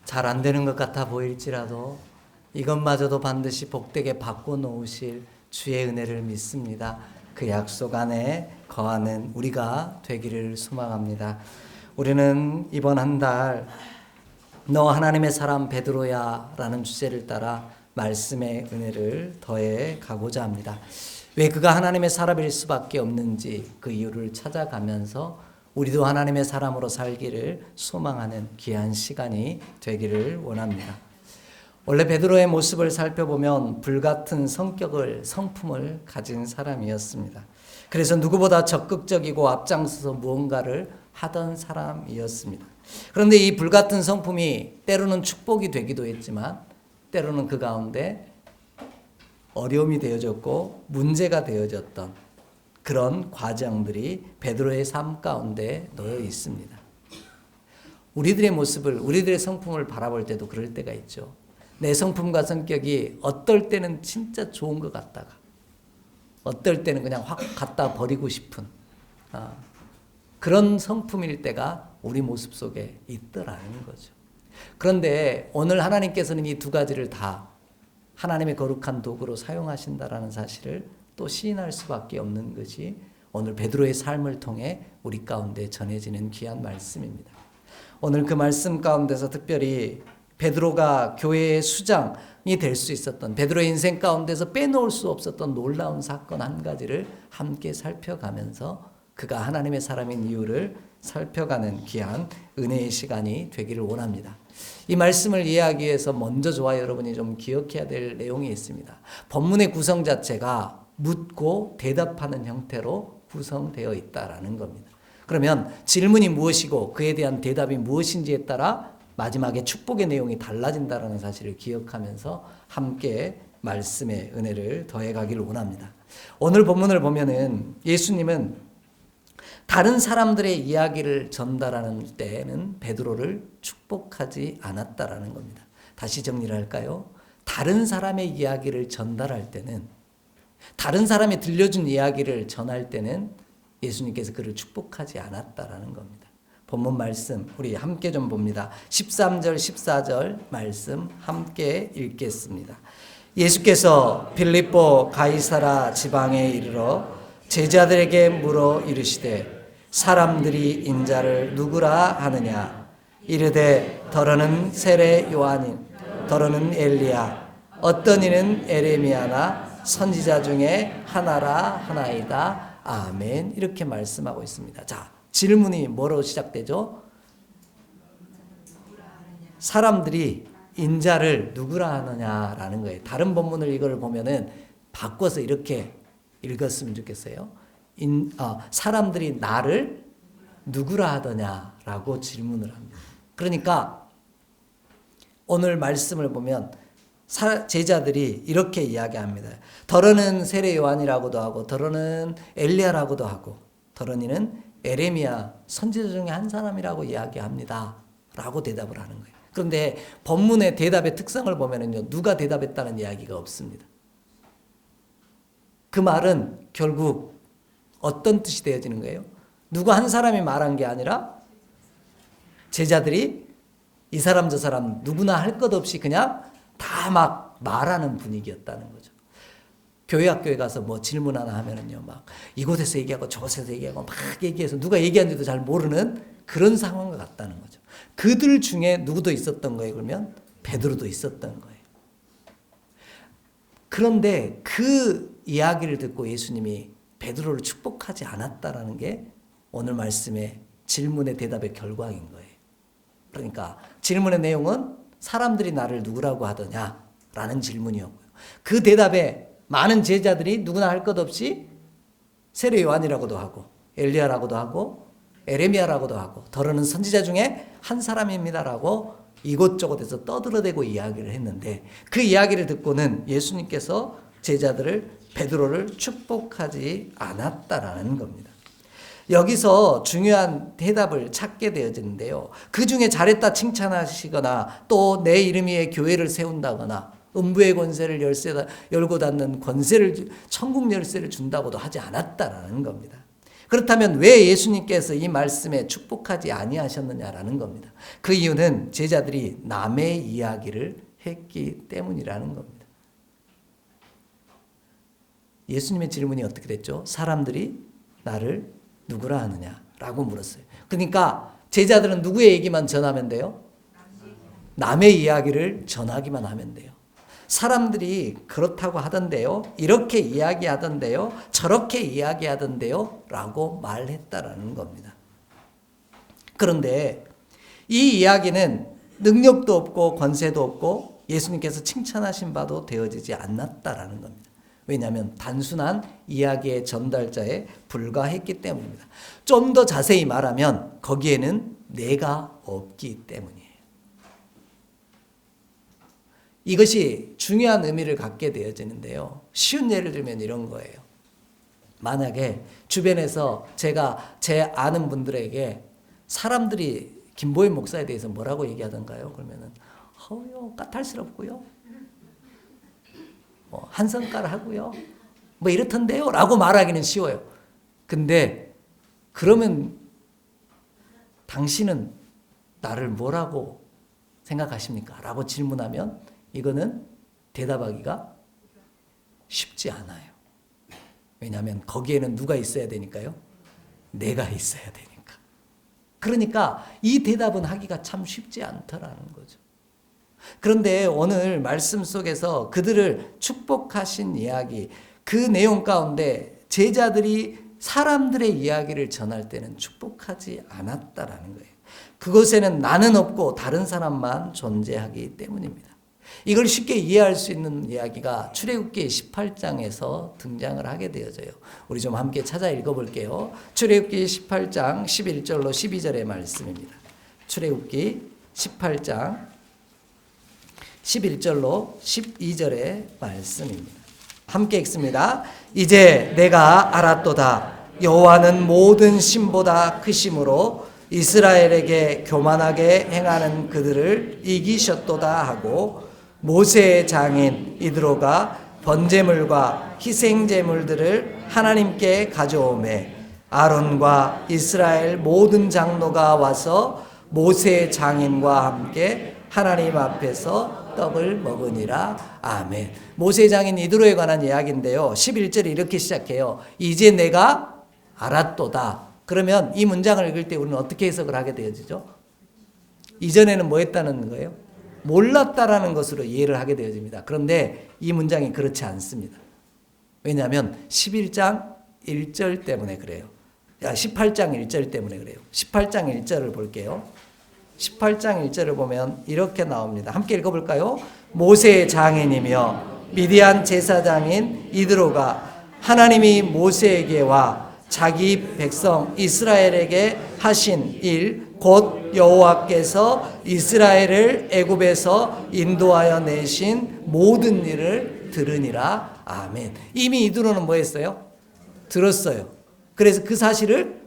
잘 안 되는 것 같아 보일지라도 이것마저도 반드시 복되게 바꿔놓으실 주의 은혜를 믿습니다. 그 약속 안에 거하는 우리가 되기를 소망합니다. 우리는 이번 한 달 너 하나님의 사람 베드로야 라는 주제를 따라 말씀의 은혜를 더해 가고자 합니다. 왜 그가 하나님의 사람일 수밖에 없는지 그 이유를 찾아가면서 우리도 하나님의 사람으로 살기를 소망하는 귀한 시간이 되기를 원합니다. 원래 베드로의 모습을 살펴보면 불같은 성품을 가진 사람이었습니다. 그래서 누구보다 적극적이고 앞장서서 무언가를 하던 사람이었습니다. 그런데 이 불같은 성품이 때로는 축복이 되기도 했지만 때로는 그 가운데 어려움이 되어졌고 문제가 되어졌던 그런 과정들이 베드로의 삶 가운데 놓여 있습니다. 우리들의 모습을, 우리들의 성품을 바라볼 때도 그럴 때가 있죠. 내 성품과 성격이 어떨 때는 진짜 좋은 것 같다가 어떨 때는 그냥 확 갖다 버리고 싶은 그런 성품일 때가 우리 모습 속에 있더라는 거죠. 그런데 오늘 하나님께서는 이 두 가지를 다 하나님의 거룩한 도구로 사용하신다라는 사실을 또 시인할 수밖에 없는 것이 오늘 베드로의 삶을 통해 우리 가운데 전해지는 귀한 말씀입니다. 오늘 그 말씀 가운데서 특별히 베드로가 교회의 수장이 될 수 있었던, 베드로의 인생 가운데서 빼놓을 수 없었던 놀라운 사건 한 가지를 함께 살펴가면서 그가 하나님의 사람인 이유를 살펴가는 귀한 은혜의 시간이 되기를 원합니다. 이 말씀을 이해하기 위해서 먼저 저와 여러분이 좀 기억해야 될 내용이 있습니다. 본문의 구성 자체가 묻고 대답하는 형태로 구성되어 있다라는 겁니다. 그러면 질문이 무엇이고 그에 대한 대답이 무엇인지에 따라 마지막에 축복의 내용이 달라진다는 사실을 기억하면서 함께 말씀의 은혜를 더해가기를 원합니다. 오늘 본문을 보면은 예수님은 다른 사람들의 이야기를 전달하는 때에는 베드로를 축복하지 않았다라는 겁니다. 다시 정리를 할까요? 다른 사람의 이야기를 전달할 때는, 다른 사람이 들려준 이야기를 전할 때는 예수님께서 그를 축복하지 않았다라는 겁니다. 본문 말씀 우리 함께 좀 봅니다. 13절 14절 말씀 함께 읽겠습니다. 예수께서 빌립보 가이사라 지방에 이르러 제자들에게 물어 이르시되 사람들이 인자를 누구라 하느냐? 이르되 더러는 세례 요한인, 더러는 엘리야, 어떤 이는 에레미야나 선지자 중에 하나라 하나이다. 아멘. 이렇게 말씀하고 있습니다. 자, 질문이 뭐로 시작되죠? 사람들이 인자를 누구라 하느냐라는 거예요. 다른 본문을 이걸 보면은 바꿔서 이렇게 읽었으면 좋겠어요. 사람들이 나를 누구라 하더냐라고 질문을 합니다. 그러니까 오늘 말씀을 보면 제자들이 이렇게 이야기합니다. 더러는 세례 요한이라고도 하고 더러는 엘리야라고도 하고 더러니는 에레미야 선지자 중에 한 사람이라고 이야기합니다 라고 대답을 하는 거예요. 그런데 본문의 대답의 특성을 보면은요, 누가 대답했다는 이야기가 없습니다. 그 말은 결국 어떤 뜻이 되어지는 거예요? 누가 한 사람이 말한 게 아니라 제자들이 이 사람 저 사람 누구나 할 것 없이 그냥 다 막 말하는 분위기였다는 거죠. 교회 학교에 가서 뭐 질문 하나 하면은요, 막 이곳에서 얘기하고 저곳에서 얘기하고 막 얘기해서 누가 얘기한지도 잘 모르는 그런 상황과 같다는 거죠. 그들 중에 누구도 있었던 거예요? 그러면 베드로도 있었던 거예요. 그런데 그 이야기를 듣고 예수님이 베드로를 축복하지 않았다라는 게 오늘 말씀의 질문의 대답의 결과인 거예요. 그러니까 질문의 내용은 사람들이 나를 누구라고 하더냐라는 질문이었고요. 그 대답에 많은 제자들이 누구나 할 것 없이 세례 요한이라고도 하고 엘리야라고도 하고 에레미야라고도 하고 더러는 선지자 중에 한 사람입니다라고 이곳저곳에서 떠들어대고 이야기를 했는데 그 이야기를 듣고는 예수님께서 제자들을 베드로를 축복하지 않았다라는 겁니다. 여기서 중요한 대답을 찾게 되어지는데요. 그 중에 잘했다 칭찬하시거나 또 내 이름 위에 교회를 세운다거나 음부의 권세를 열고 닫는 권세를 천국 열쇠를 준다고도 하지 않았다라는 겁니다. 그렇다면 왜 예수님께서 이 말씀에 축복하지 아니하셨느냐라는 겁니다. 그 이유는 제자들이 남의 이야기를 했기 때문이라는 겁니다. 예수님의 질문이 어떻게 됐죠? 사람들이 나를 누구라 하느냐라고 물었어요. 그러니까 제자들은 누구의 얘기만 전하면 돼요? 남의 이야기를 전하기만 하면 돼요. 사람들이 그렇다고 하던데요, 이렇게 이야기하던데요, 저렇게 이야기하던데요 라고 말했다라는 겁니다. 그런데 이 이야기는 능력도 없고 권세도 없고 예수님께서 칭찬하신 바도 되어지지 않았다라는 겁니다. 왜냐하면 단순한 이야기의 전달자에 불과했기 때문입니다. 좀 더 자세히 말하면 거기에는 내가 없기 때문이에요. 이것이 중요한 의미를 갖게 되어지는데요. 쉬운 예를 들면 이런 거예요. 만약에 주변에서 제가 제 아는 분들에게 사람들이 김보현 목사에 대해서 뭐라고 얘기하던가요? 그러면은 까탈스럽고요. 한 성깔 하고요. 뭐 이렇던데요? 라고 말하기는 쉬워요. 근데 그러면 당신은 나를 뭐라고 생각하십니까? 라고 질문하면 이거는 대답하기가 쉽지 않아요. 왜냐하면 거기에는 누가 있어야 되니까요? 내가 있어야 되니까. 그러니까 이 대답은 하기가 참 쉽지 않더라는 거죠. 그런데 오늘 말씀 속에서 그들을 축복하신 이야기, 그 내용 가운데 제자들이 사람들의 이야기를 전할 때는 축복하지 않았다라는 거예요. 그곳에는 나는 없고 다른 사람만 존재하기 때문입니다. 이걸 쉽게 이해할 수 있는 이야기가 출애굽기 18장에서 등장을 하게 되어져요. 우리 좀 함께 찾아 읽어볼게요. 출애굽기 18장 11절로 12절의 말씀입니다. 출애굽기 18장 11절로 12절의 말씀입니다. 함께 읽습니다. 이제 내가 알았도다. 여호와는 모든 신보다 크심으로 이스라엘에게 교만하게 행하는 그들을 이기셨도다 하고 모세의 장인 이드로가 번제물과 희생제물들을 하나님께 가져오매 아론과 이스라엘 모든 장로가 와서 모세의 장인과 함께 하나님 앞에서 떡을 먹으니라. 아멘. 모세의 장인 이드로에 관한 이야기인데요. 11절이 이렇게 시작해요. 이제 내가 알았도다. 그러면 이 문장을 읽을 때 우리는 어떻게 해석을 하게 되어지죠? 이전에는 뭐 했다는 거예요? 몰랐다라는 것으로 이해를 하게 되어집니다. 그런데 이 문장이 그렇지 않습니다. 왜냐하면 11장 1절 때문에 그래요. 18장 1절 때문에 그래요. 18장 1절을 볼게요. 18장 1절을 보면 이렇게 나옵니다. 함께 읽어볼까요? 모세의 장인이며 미디안 제사장인 이드로가 하나님이 모세에게와 자기 백성 이스라엘에게 하신 일 곧 여호와께서 이스라엘을 애굽에서 인도하여 내신 모든 일을 들으니라. 아멘. 이미 이드로는 뭐 했어요? 들었어요. 그래서 그 사실을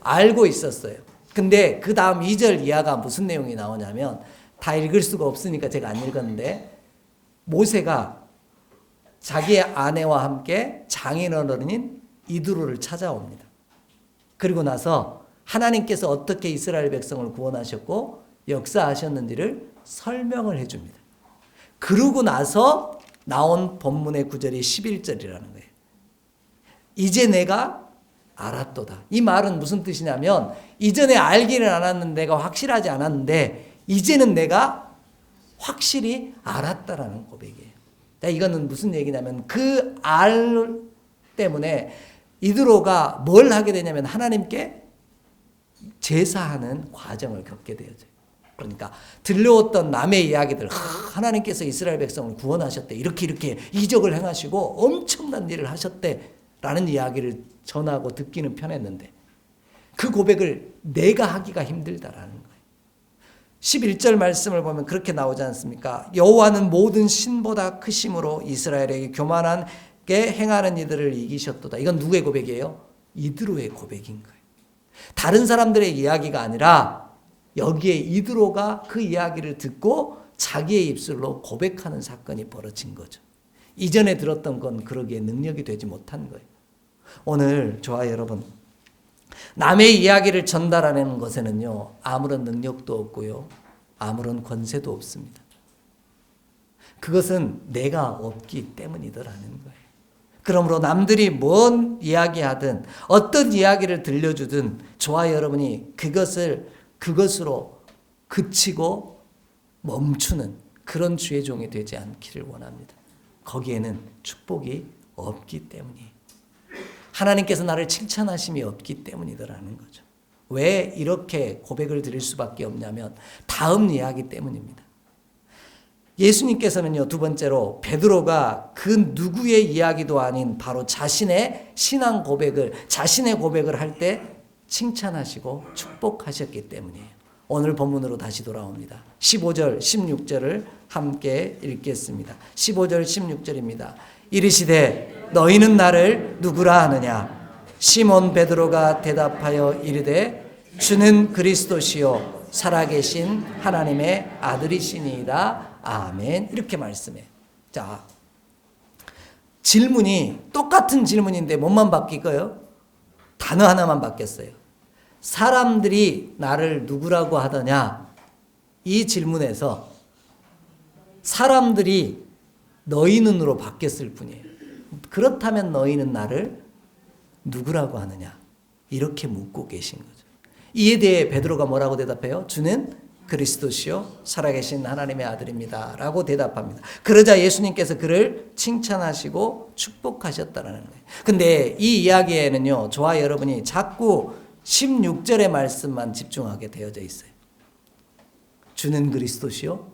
알고 있었어요. 근데 그 다음 2절 이하가 무슨 내용이 나오냐면 다 읽을 수가 없으니까 제가 안 읽었는데 모세가 자기의 아내와 함께 장인어른인 이드로를 찾아옵니다. 그리고 나서 하나님께서 어떻게 이스라엘 백성을 구원하셨고 역사하셨는지를 설명을 해줍니다. 그러고 나서 나온 본문의 구절이 11절이라는 거예요. 이제 내가 알았도다. 이 말은 무슨 뜻이냐면 이전에 알기는 않았는데 내가 확실하지 않았는데 이제는 내가 확실히 알았다라는 고백이에요. 이거는 무슨 얘기냐면 그 알 때문에 이드로가 뭘 하게 되냐면 하나님께 제사하는 과정을 겪게 되어져요. 그러니까 들려왔던 남의 이야기들, 하나님께서 이스라엘 백성을 구원하셨대, 이렇게 이적을 행하시고 엄청난 일을 하셨대 라는 이야기를 전하고 듣기는 편했는데 그 고백을 내가 하기가 힘들다라는 거예요. 11절 말씀을 보면 그렇게 나오지 않습니까? 여호와는 모든 신보다 크심으로 이스라엘에게 교만하게 행하는 이들을 이기셨도다. 이건 누구의 고백이에요? 이드로의 고백인 거예요. 다른 사람들의 이야기가 아니라 여기에 이드로가 그 이야기를 듣고 자기의 입술로 고백하는 사건이 벌어진 거죠. 이전에 들었던 건 그러기에 능력이 되지 못한 거예요. 오늘 저와 여러분 남의 이야기를 전달하는 것에는요, 아무런 능력도 없고요, 아무런 권세도 없습니다. 그것은 내가 없기 때문이더라는 거예요. 그러므로 남들이 뭔 이야기하든 어떤 이야기를 들려주든 저와 여러분이 그것으로 그치고 멈추는 그런 주의 종이 되지 않기를 원합니다. 거기에는 축복이 없기 때문이에요. 하나님께서 나를 칭찬하심이 없기 때문이더라는 거죠. 왜 이렇게 고백을 드릴 수밖에 없냐면 다음 이야기 때문입니다. 예수님께서는요, 두 번째로 베드로가 그 누구의 이야기도 아닌 바로 자신의 신앙 고백을, 자신의 고백을 할 때 칭찬하시고 축복하셨기 때문이에요. 오늘 본문으로 다시 돌아옵니다. 15절, 16절을 함께 읽겠습니다. 15절, 16절입니다. 이르시되 너희는 나를 누구라 하느냐? 시몬 베드로가 대답하여 이르되 주는 그리스도시요 살아계신 하나님의 아들이시니이다. 아멘. 이렇게 말씀해. 자, 질문이 똑같은 질문인데 뭐만 바뀔까요? 단어 하나만 바뀌었어요. 사람들이 나를 누구라고 하더냐? 이 질문에서 사람들이 너희는으로 바뀌었을 뿐이에요. 그렇다면 너희는 나를 누구라고 하느냐? 이렇게 묻고 계신 거죠. 이에 대해 베드로가 뭐라고 대답해요? 주는 그리스도시요 살아계신 하나님의 아들입니다 라고 대답합니다. 그러자 예수님께서 그를 칭찬하시고 축복하셨다는 거예요. 근데 이 이야기에는요, 저와 여러분이 자꾸 16절의 말씀만 집중하게 되어져 있어요. 주는 그리스도시요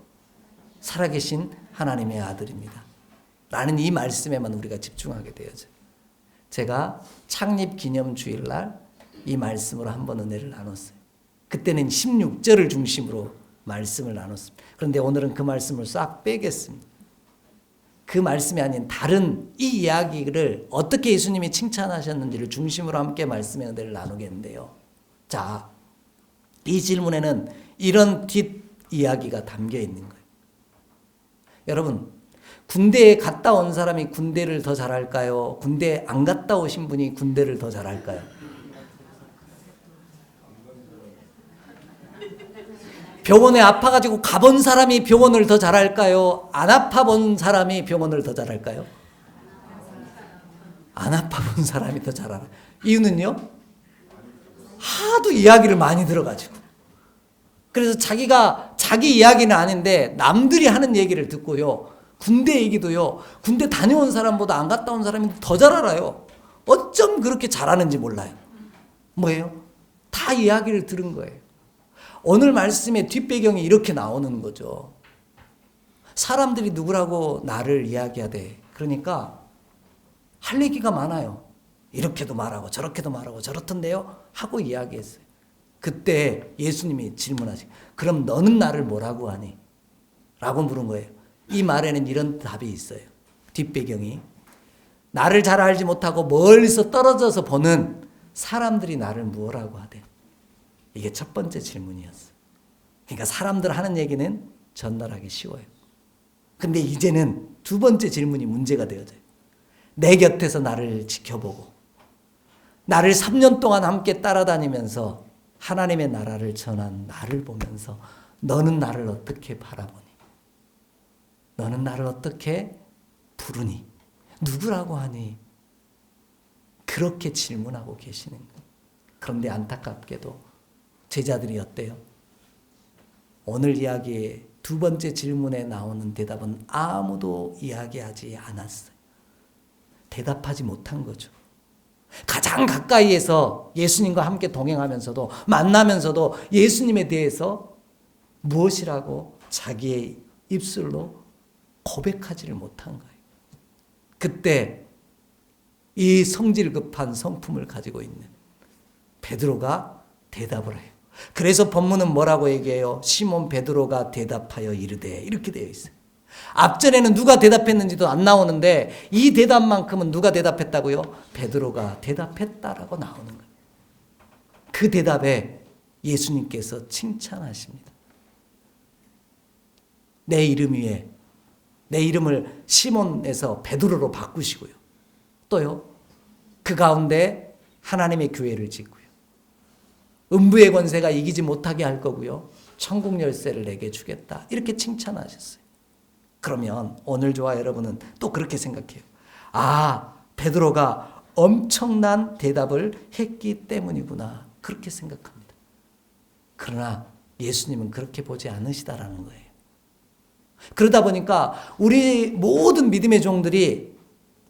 살아계신 하나님의 아들입니다 라는 이 말씀에만 우리가 집중하게 되어져요. 제가 창립 기념 주일날 이 말씀으로 한번 은혜를 나눴어요. 그때는 16절을 중심으로 말씀을 나눴습니다. 그런데 오늘은 그 말씀을 싹 빼겠습니다. 그 말씀이 아닌 다른 이 이야기를 어떻게 예수님이 칭찬하셨는지를 중심으로 함께 말씀의 은혜를 나누겠는데요. 자, 이 질문에는 이런 뒷이야기가 담겨 있는 거예요. 여러분, 군대에 갔다 온 사람이 군대를 더 잘할까요? 군대 안 갔다 오신 분이 군대를 더 잘할까요? 병원에 아파가지고 가본 사람이 병원을 더 잘할까요? 안 아파본 사람이 병원을 더 잘할까요? 안 아파본 사람이 더 잘하는 이유는요, 하도 이야기를 많이 들어가지고, 그래서 자기가 자기 이야기는 아닌데 남들이 하는 얘기를 듣고요, 군대 얘기도요, 군대 다녀온 사람보다 안 갔다 온 사람이 더 잘 알아요. 어쩜 그렇게 잘하는지 몰라요. 뭐예요? 다 이야기를 들은 거예요. 오늘 말씀의 뒷배경이 이렇게 나오는 거죠. 사람들이 누구라고 나를 이야기하되, 그러니까 할 얘기가 많아요. 이렇게도 말하고 저렇게도 말하고 저렇던데요 하고 이야기했어요. 그때 예수님이 질문하시고, 그럼 너는 나를 뭐라고 하니? 라고 물은 거예요. 이 말에는 이런 답이 있어요. 뒷배경이 나를 잘 알지 못하고 멀리서 떨어져서 보는 사람들이 나를 무엇라고 하대? 이게 첫 번째 질문이었어요. 그러니까 사람들 하는 얘기는 전달하기 쉬워요. 근데 이제는 두 번째 질문이 문제가 되어져요. 내 곁에서 나를 지켜보고 나를 3년 동안 함께 따라다니면서 하나님의 나라를 전한 나를 보면서 너는 나를 어떻게 바라보니? 너는 나를 어떻게 부르니? 누구라고 하니? 그렇게 질문하고 계시는 거예요. 그런데 안타깝게도 제자들이 어때요? 오늘 이야기의 두 번째 질문에 나오는 대답은 아무도 이야기하지 않았어요. 대답하지 못한 거죠. 가장 가까이에서 예수님과 함께 동행하면서도 만나면서도 예수님에 대해서 무엇이라고 자기의 입술로 고백하지를 못한 거예요. 그때 이 성질 급한 성품을 가지고 있는 베드로가 대답을 해요. 그래서 본문은 뭐라고 얘기해요? 시몬 베드로가 대답하여 이르되, 이렇게 되어 있어요. 앞전에는 누가 대답했는지도 안 나오는데 이 대답만큼은 누가 대답했다고요? 베드로가 대답했다라고 나오는 거예요. 그 대답에 예수님께서 칭찬하십니다. 내 이름 위에 내 이름을 시몬에서 베드로로 바꾸시고요. 또요, 그 가운데 하나님의 교회를 짓고요. 음부의 권세가 이기지 못하게 할 거고요. 천국 열쇠를 내게 주겠다. 이렇게 칭찬하셨어요. 그러면 오늘 저와 여러분은 또 그렇게 생각해요. 아, 베드로가 엄청난 대답을 했기 때문이구나. 그렇게 생각합니다. 그러나 예수님은 그렇게 보지 않으시다라는 거예요. 그러다 보니까 우리 모든 믿음의 종들이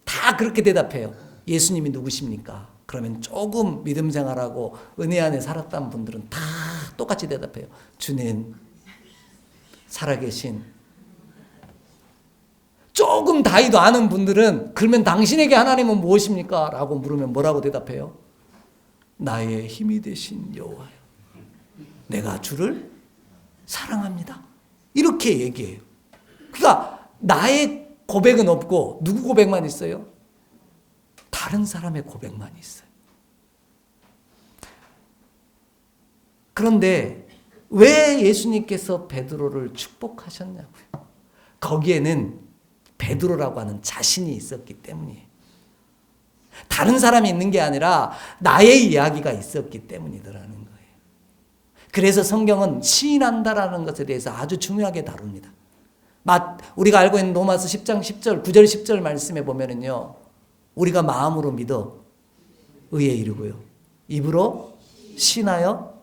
다 그렇게 대답해요. 예수님이 누구십니까? 그러면 조금 믿음 생활하고 은혜 안에 살았던 분들은 다 똑같이 대답해요. 주님, 살아계신. 조금 다이도 아는 분들은 그러면 당신에게 하나님은 무엇입니까? 라고 물으면 뭐라고 대답해요? 나의 힘이 되신 여호와요. 내가 주를 사랑합니다. 이렇게 얘기해요. 그러니까 나의 고백은 없고 누구 고백만 있어요? 다른 사람의 고백만 있어요. 그런데 왜 예수님께서 베드로를 축복하셨냐고요? 거기에는 베드로라고 하는 자신이 있었기 때문이에요. 다른 사람이 있는 게 아니라 나의 이야기가 있었기 때문이더라는 거예요. 그래서 성경은 시인한다라는 것에 대해서 아주 중요하게 다룹니다. 우리가 알고 있는 로마서 10장 10절, 9절 10절 말씀에 보면은요, 우리가 마음으로 믿어 의에 이르고요, 입으로 신하여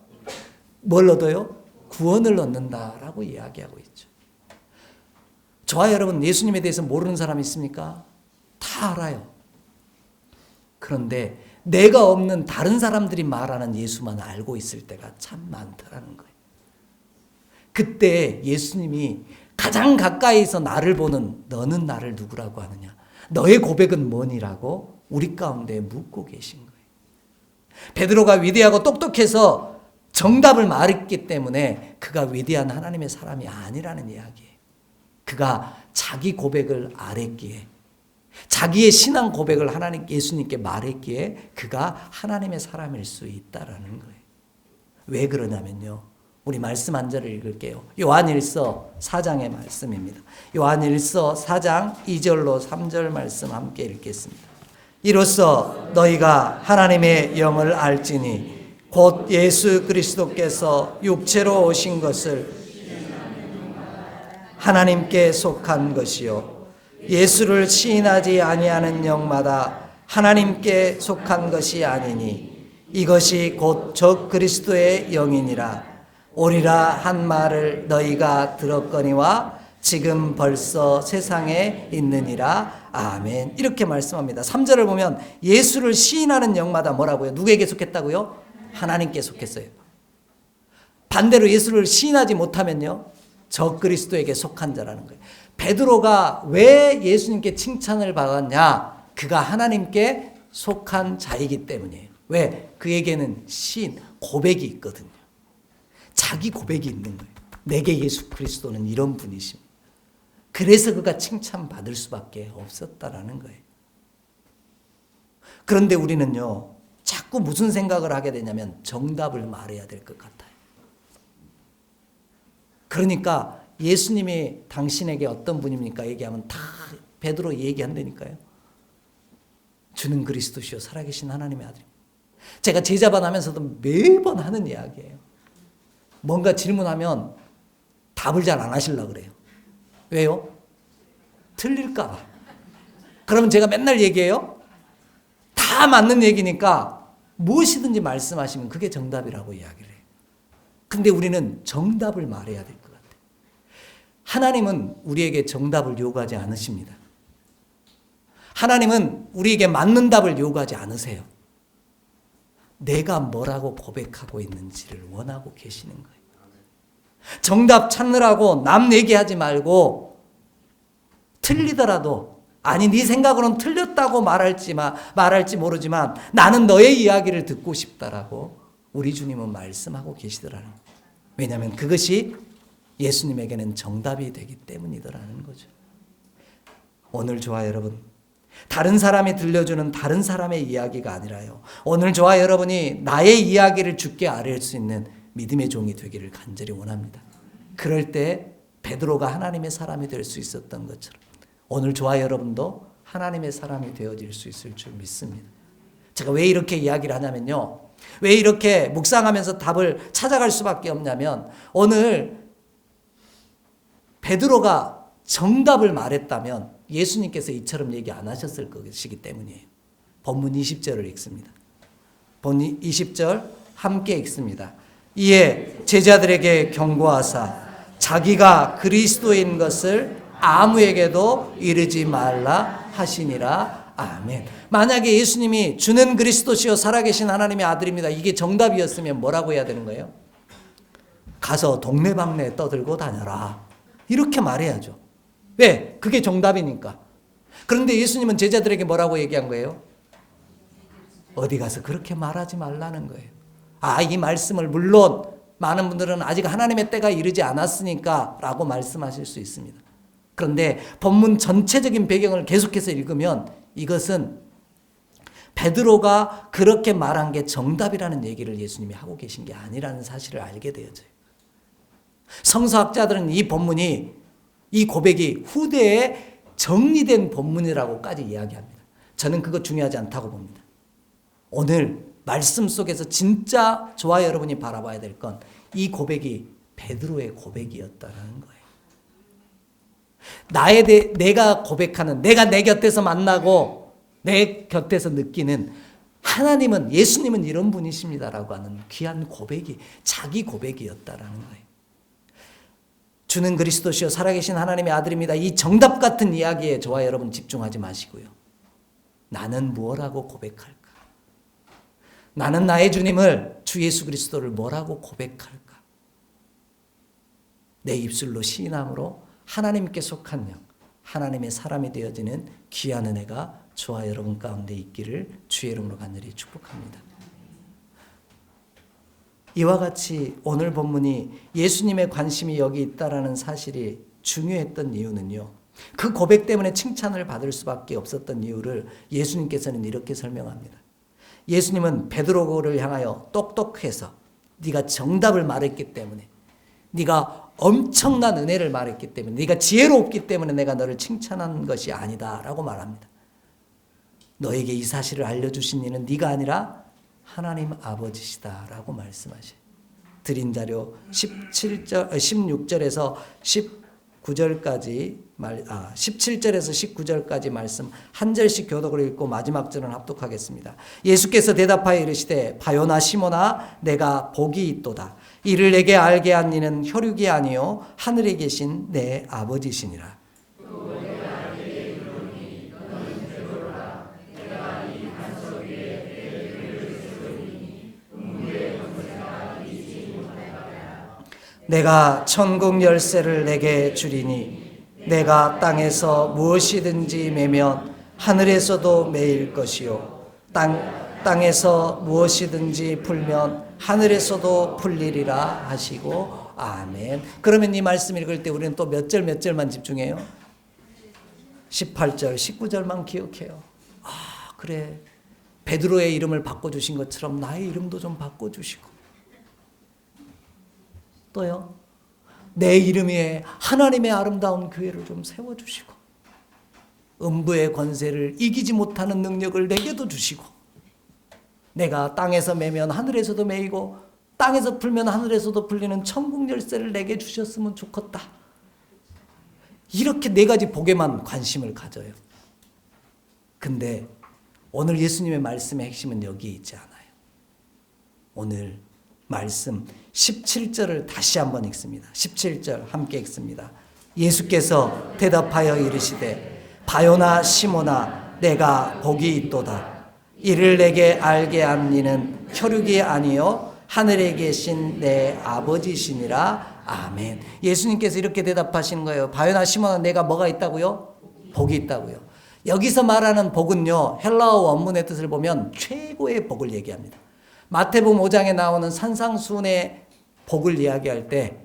뭘 얻어요? 구원을 얻는다라고 이야기하고 있죠. 저와 여러분 예수님에 대해서 모르는 사람이 있습니까? 다 알아요. 그런데 내가 없는 다른 사람들이 말하는 예수만 알고 있을 때가 참 많다라는 거예요. 그때 예수님이 가장 가까이서 나를 보는 너는 나를 누구라고 하느냐? 너의 고백은 뭐니라고 우리 가운데 묻고 계신 거예요. 베드로가 위대하고 똑똑해서 정답을 말했기 때문에 그가 위대한 하나님의 사람이 아니라는 이야기예요. 그가 자기 고백을 알았기에, 자기의 신앙 고백을 예수님께 말했기에 그가 하나님의 사람일 수 있다라는 거예요. 왜 그러냐면요, 우리 말씀 한 절을 읽을게요. 요한일서 4장의 말씀입니다. 요한일서 4장 2절로 3절 말씀 함께 읽겠습니다. 이로써 너희가 하나님의 영을 알지니 곧 예수 그리스도께서 육체로 오신 것을 하나님께 속한 것이요 예수를 시인하지 아니하는 영마다 하나님께 속한 것이 아니니 이것이 곧 적 그리스도의 영이니라. 오리라 한 말을 너희가 들었거니와 지금 벌써 세상에 있느니라. 아멘. 이렇게 말씀합니다. 3절을 보면 예수를 시인하는 영마다 뭐라고요? 누구에게 속했다고요? 하나님께 속했어요. 반대로 예수를 시인하지 못하면요, 적 그리스도에게 속한 자라는 거예요. 베드로가 왜 예수님께 칭찬을 받았냐? 그가 하나님께 속한 자이기 때문이에요. 왜? 그에게는 시인, 고백이 있거든요. 자기 고백이 있는 거예요. 내게 예수 그리스도는 이런 분이십니다. 그래서 그가 칭찬받을 수밖에 없었다라는 거예요. 그런데 우리는요, 자꾸 무슨 생각을 하게 되냐면 정답을 말해야 될 것 같아요. 그러니까 예수님이 당신에게 어떤 분입니까? 얘기하면 다 베드로 얘기한다니까요. 주는 그리스도시요 살아계신 하나님의 아들입니다. 제가 제자반 하면서도 매번 하는 이야기예요. 뭔가 질문하면 답을 잘 안 하시려고 그래요. 왜요? 틀릴까 봐. 그러면 제가 맨날 얘기해요. 다 맞는 얘기니까 무엇이든지 말씀하시면 그게 정답이라고 이야기를 해요. 근데 우리는 정답을 말해야 될 것 같아요. 하나님은 우리에게 정답을 요구하지 않으십니다. 하나님은 우리에게 맞는 답을 요구하지 않으세요. 내가 뭐라고 고백하고 있는지를 원하고 계시는 거예요. 정답 찾느라고 남 얘기하지 말고 틀리더라도 아니 네 생각으로는 틀렸다고 말할지 모르지만 나는 너의 이야기를 듣고 싶다라고 우리 주님은 말씀하고 계시더라는 거예요. 왜냐하면 그것이 예수님에게는 정답이 되기 때문이더라는 거죠. 오늘 저와 여러분, 다른 사람이 들려주는 다른 사람의 이야기가 아니라요, 오늘 저와 여러분이 나의 이야기를 주께 아뢰할 수 있는 믿음의 종이 되기를 간절히 원합니다. 그럴 때 베드로가 하나님의 사람이 될 수 있었던 것처럼 오늘 저와 여러분도 하나님의 사람이 되어질 수 있을 줄 믿습니다. 제가 왜 이렇게 이야기를 하냐면요, 왜 이렇게 묵상하면서 답을 찾아갈 수밖에 없냐면 오늘 베드로가 정답을 말했다면 예수님께서 이처럼 얘기 안 하셨을 것이기 때문이에요. 본문 20절을 읽습니다. 본문 20절 함께 읽습니다. 이에 제자들에게 경고하사 자기가 그리스도인 것을 아무에게도 이르지 말라 하시니라. 아멘. 만약에 예수님이 주는 그리스도시요 살아계신 하나님의 아들입니다, 이게 정답이었으면 뭐라고 해야 되는 거예요? 가서 동네방네 떠들고 다녀라, 이렇게 말해야죠. 왜? 그게 정답이니까. 그런데 예수님은 제자들에게 뭐라고 얘기한 거예요? 어디 가서 그렇게 말하지 말라는 거예요. 이 말씀을 물론 많은 분들은 아직 하나님의 때가 이르지 않았으니까 라고 말씀하실 수 있습니다. 그런데 본문 전체적인 배경을 계속해서 읽으면 이것은 베드로가 그렇게 말한 게 정답이라는 얘기를 예수님이 하고 계신 게 아니라는 사실을 알게 되어져요. 성서학자들은 이 본문이, 이 고백이 후대에 정리된 본문이라고까지 이야기합니다. 저는 그거 중요하지 않다고 봅니다. 오늘 말씀 속에서 진짜 저와 여러분이 바라봐야 될 건 이 고백이 베드로의 고백이었다는 거예요. 내가 고백하는, 내가 내 곁에서 만나고 내 곁에서 느끼는 하나님은, 예수님은 이런 분이십니다라고 하는 귀한 고백이 자기 고백이었다라는 거예요. 주는 그리스도시요 살아계신 하나님의 아들입니다. 이 정답 같은 이야기에 저와 여러분 집중하지 마시고요. 나는 무엇라고 고백할까? 나는 나의 주님을, 주 예수 그리스도를 뭐라고 고백할까? 내 입술로 시인함으로 하나님께 속한 영, 하나님의 사람이 되어지는 귀한 은혜가 저와 여러분 가운데 있기를 주의 이름으로 간절히 축복합니다. 이와 같이 오늘 본문이 예수님의 관심이 여기 있다라는 사실이 중요했던 이유는요, 그 고백 때문에 칭찬을 받을 수밖에 없었던 이유를 예수님께서는 이렇게 설명합니다. 예수님은 베드로를 향하여 똑똑해서 네가 정답을 말했기 때문에, 네가 엄청난 은혜를 말했기 때문에, 네가 지혜롭기 때문에 내가 너를 칭찬한 것이 아니다 라고 말합니다. 너에게 이 사실을 알려주신 이는 네가 아니라 하나님 아버지시다 라고 말씀하셔요. 드린 자료 16절에서 19절까지 17절에서 19절까지 말씀 한 절씩 교독을 읽고 마지막 절은 합독하겠습니다. 예수께서 대답하여 이르시되 바요나 시몬아 내가 복이 있도다. 이를 내게 알게 한 이는 혈육이 아니요 하늘에 계신 내 아버지시니라. 내가 천국 열쇠를 내게 주리니 내가 땅에서 무엇이든지 매면 하늘에서도 매일 것이요 땅에서 무엇이든지 풀면 하늘에서도 풀리리라 하시고 아멘. 그러면 이 말씀 읽을 때 우리는 또 몇 절만 집중해요? 18절, 19절만 기억해요. 그래, 베드로의 이름을 바꿔주신 것처럼 나의 이름도 좀 바꿔주시고, 또요, 내 이름 위에 하나님의 아름다운 교회를 좀 세워주시고, 음부의 권세를 이기지 못하는 능력을 내게도 주시고, 내가 땅에서 매면 하늘에서도 매이고 땅에서 풀면 하늘에서도 풀리는 천국 열쇠를 내게 주셨으면 좋겠다. 이렇게 네 가지 복에만 관심을 가져요. 근데 오늘 예수님의 말씀의 핵심은 여기에 있지 않아요. 오늘 말씀 17절을 다시 한번 읽습니다. 17절 함께 읽습니다. 예수께서 대답하여 이르시되 바요나 시몬아 내가 복이 있도다. 이를 내게 알게 한 이는 혈육이 아니요 하늘에 계신 내 아버지시니라. 아멘. 예수님께서 이렇게 대답하시는 거예요. 바요나 시몬아 내가 뭐가 있다고요? 복이 있다고요. 여기서 말하는 복은요, 헬라어 원문의 뜻을 보면 최고의 복을 얘기합니다. 마태복음 5장에 나오는 산상수훈의 복을 이야기할 때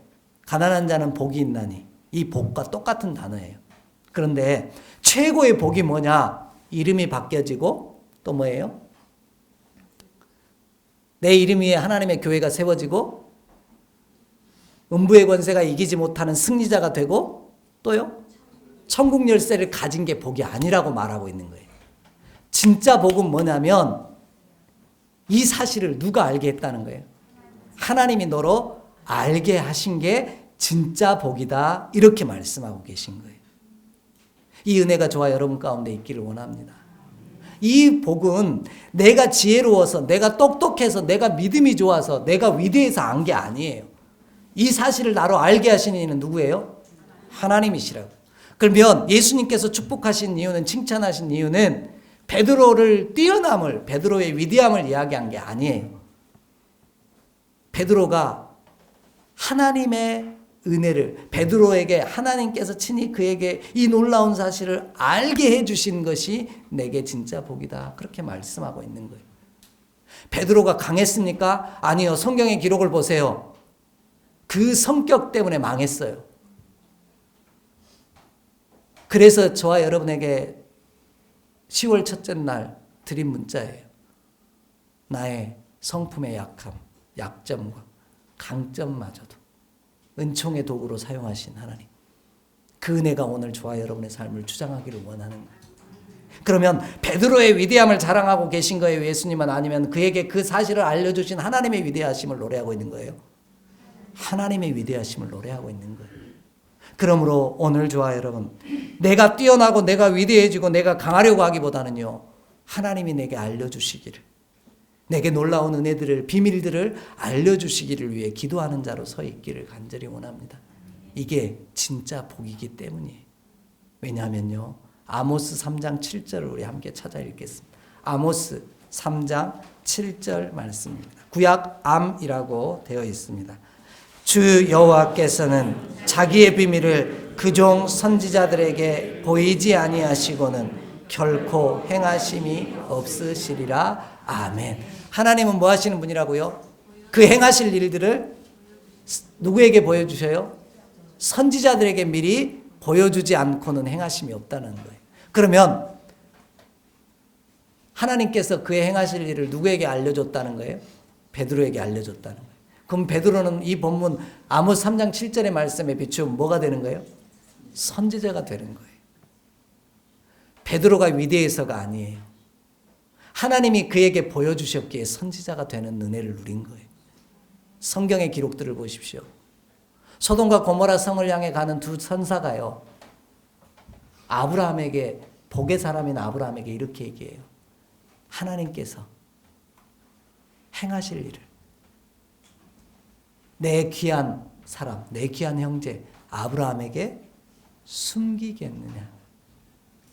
가난한 자는 복이 있나니, 이 복과 똑같은 단어예요. 그런데 최고의 복이 뭐냐? 이름이 바뀌어지고 또 뭐예요? 내 이름 위에 하나님의 교회가 세워지고 음부의 권세가 이기지 못하는 승리자가 되고, 또요, 천국 열쇠를 가진 게 복이 아니라고 말하고 있는 거예요. 진짜 복은 뭐냐면 이 사실을 누가 알게 했다는 거예요? 하나님이 너로 알게 하신 게 진짜 복이다. 이렇게 말씀하고 계신 거예요. 이 은혜가 저와 여러분 가운데 있기를 원합니다. 이 복은 내가 지혜로워서, 내가 똑똑해서, 내가 믿음이 좋아서, 내가 위대해서 안 게 아니에요. 이 사실을 나로 알게 하시는 이는 누구예요? 하나님이시라고. 그러면 예수님께서 축복하신 이유는, 칭찬하신 이유는 베드로를 뛰어남을, 베드로의 위대함을 이야기한 게 아니에요. 베드로가 하나님의 은혜를, 베드로에게 하나님께서 친히 그에게 이 놀라운 사실을 알게 해주신 것이 내게 진짜 복이다. 그렇게 말씀하고 있는 거예요. 베드로가 강했습니까? 아니요. 성경의 기록을 보세요. 그 성격 때문에 망했어요. 그래서 저와 여러분에게 10월 첫째 날 드린 문자예요. 나의 성품의 약함, 약점과 강점마저도 은총의 도구로 사용하신 하나님. 그 은혜가 오늘 저와 여러분의 삶을 주장하기를 원하는 거예요. 그러면 베드로의 위대함을 자랑하고 계신 거예요? 예수님은? 아니면 그에게 그 사실을 알려주신 하나님의 위대하심을 노래하고 있는 거예요? 하나님의 위대하심을 노래하고 있는 거예요. 그러므로 오늘 저와 여러분, 내가 뛰어나고 내가 위대해지고 내가 강하려고 하기보다는요, 하나님이 내게 알려주시기를, 내게 놀라운 은혜들을, 비밀들을 알려주시기를 위해 기도하는 자로 서 있기를 간절히 원합니다. 이게 진짜 복이기 때문이에요. 왜냐하면요, 아모스 3장 7절을 우리 함께 찾아 읽겠습니다. 아모스 3장 7절 말씀입니다. 구약 암이라고 되어 있습니다. 주 여호와께서는 자기의 비밀을 그종 선지자들에게 보이지 아니하시고는 결코 행하심이 없으시리라. 아멘. 하나님은 뭐 하시는 분이라고요? 그 행하실 일들을 누구에게 보여주셔요? 선지자들에게 미리 보여주지 않고는 행하심이 없다는 거예요. 그러면 하나님께서 그의 행하실 일을 누구에게 알려줬다는 거예요? 베드로에게 알려줬다는 거예요. 그럼 베드로는 이 본문 아모스 3장 7절의 말씀에 비추면 뭐가 되는 거예요? 선지자가 되는 거예요. 베드로가 위대해서가 아니에요. 하나님이 그에게 보여주셨기에 선지자가 되는 은혜를 누린 거예요. 성경의 기록들을 보십시오. 소돔과 고모라 성을 향해 가는 두 선사가요, 아브라함에게, 복의 사람인 아브라함에게 이렇게 얘기해요. 하나님께서 행하실 일을 내 귀한 사람, 내 귀한 형제 아브라함에게 숨기겠느냐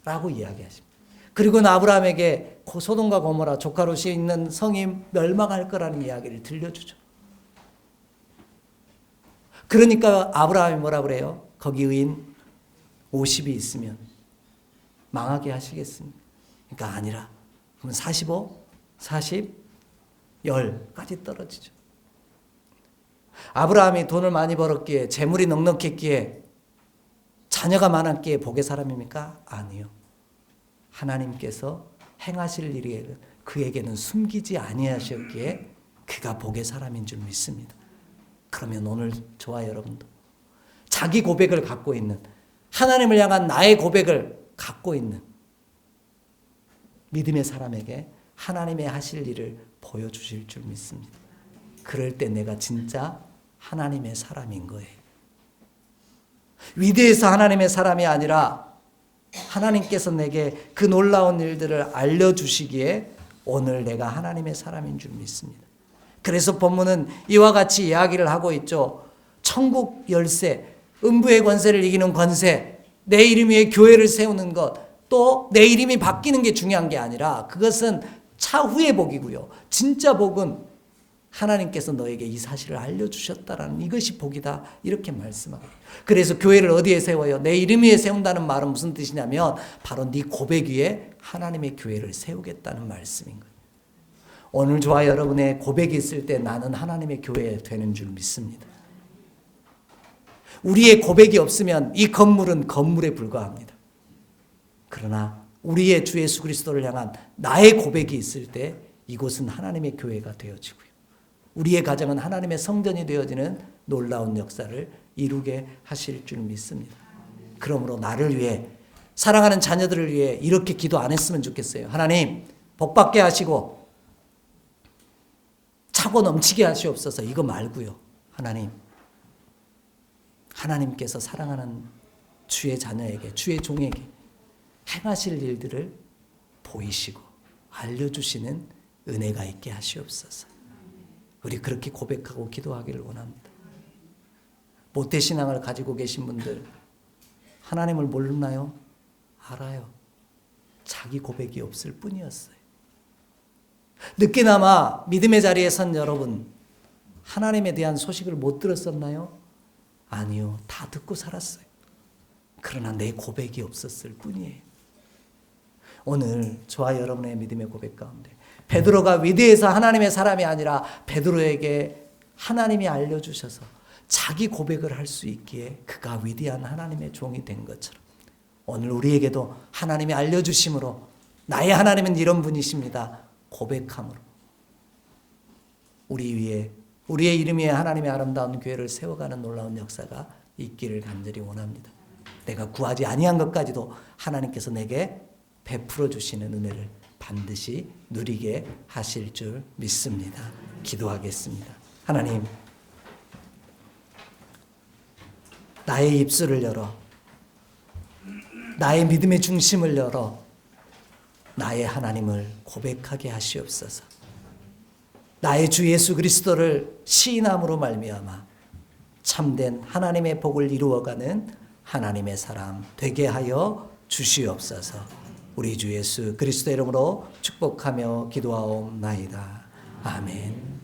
라고 이야기하십니다. 그리고는 아브라함에게 소돔과 고모라 조카롯이 있는 성이 멸망할 거라는 이야기를 들려주죠. 그러니까 아브라함이 뭐라 그래요? 거기 의인 50이 있으면 망하게 하시겠습니까? 그러니까 아니라 그러면 45, 40, 10까지 떨어지죠. 아브라함이 돈을 많이 벌었기에, 재물이 넉넉했기에, 자녀가 많았기에 복의 사람입니까? 아니요. 하나님께서 행하실 일을 그에게는 숨기지 아니하셨기에 그가 복의 사람인 줄 믿습니다. 그러면 오늘 저와 여러분도 자기 고백을 갖고 있는, 하나님을 향한 나의 고백을 갖고 있는 믿음의 사람에게 하나님의 하실 일을 보여주실 줄 믿습니다. 그럴 때 내가 진짜 하나님의 사람인 거예요. 위대해서 하나님의 사람이 아니라 하나님께서 내게 그 놀라운 일들을 알려주시기에 오늘 내가 하나님의 사람인 줄 믿습니다. 그래서 본문은 이와 같이 이야기를 하고 있죠. 천국 열쇠, 음부의 권세를 이기는 권세, 내 이름 위에 교회를 세우는 것, 또 내 이름이 바뀌는 게 중요한 게 아니라 그것은 차후의 복이고요. 진짜 복은 하나님께서 너에게 이 사실을 알려주셨다라는 이것이 복이다. 이렇게 말씀하고. 그래서 교회를 어디에 세워요? 내 이름 위에 세운다는 말은 무슨 뜻이냐면 바로 네 고백 위에 하나님의 교회를 세우겠다는 말씀인 거예요. 오늘 저와 여러분의 고백이 있을 때 나는 하나님의 교회 되는 줄 믿습니다. 우리의 고백이 없으면 이 건물은 건물에 불과합니다. 그러나 우리의 주 예수 그리스도를 향한 나의 고백이 있을 때 이곳은 하나님의 교회가 되어지고요. 우리의 가정은 하나님의 성전이 되어지는 놀라운 역사를 이루게 하실 줄 믿습니다. 그러므로 나를 위해, 사랑하는 자녀들을 위해 이렇게 기도 안 했으면 좋겠어요. 하나님, 복 받게 하시고 차고 넘치게 하시옵소서. 이거 말고요. 하나님께서 사랑하는 주의 자녀에게, 주의 종에게 행하실 일들을 보이시고 알려주시는 은혜가 있게 하시옵소서. 우리 그렇게 고백하고 기도하기를 원합니다. 모태신앙을 가지고 계신 분들 하나님을 모르나요? 알아요. 자기 고백이 없을 뿐이었어요. 늦게나마 믿음의 자리에 선 여러분, 하나님에 대한 소식을 못 들었었나요? 아니요. 다 듣고 살았어요. 그러나 내 고백이 없었을 뿐이에요. 오늘 저와 여러분의 믿음의 고백 가운데 베드로가 위대해서 하나님의 사람이 아니라 베드로에게 하나님이 알려주셔서 자기 고백을 할 수 있기에 그가 위대한 하나님의 종이 된 것처럼 오늘 우리에게도 하나님이 알려주심으로 나의 하나님은 이런 분이십니다. 고백함으로 우리의 이름 위에 하나님의 아름다운 교회를 세워가는 놀라운 역사가 있기를 간절히 원합니다. 내가 구하지 아니한 것까지도 하나님께서 내게 베풀어 주시는 은혜를 반드시 누리게 하실 줄 믿습니다. 기도하겠습니다. 하나님, 나의 입술을 열어, 나의 믿음의 중심을 열어 나의 하나님을 고백하게 하시옵소서. 나의 주 예수 그리스도를 시인함으로 말미암아 참된 하나님의 복을 이루어가는 하나님의 사람 되게 하여 주시옵소서. 우리 주 예수 그리스도 이름으로 축복하며 기도하옵나이다. 아멘.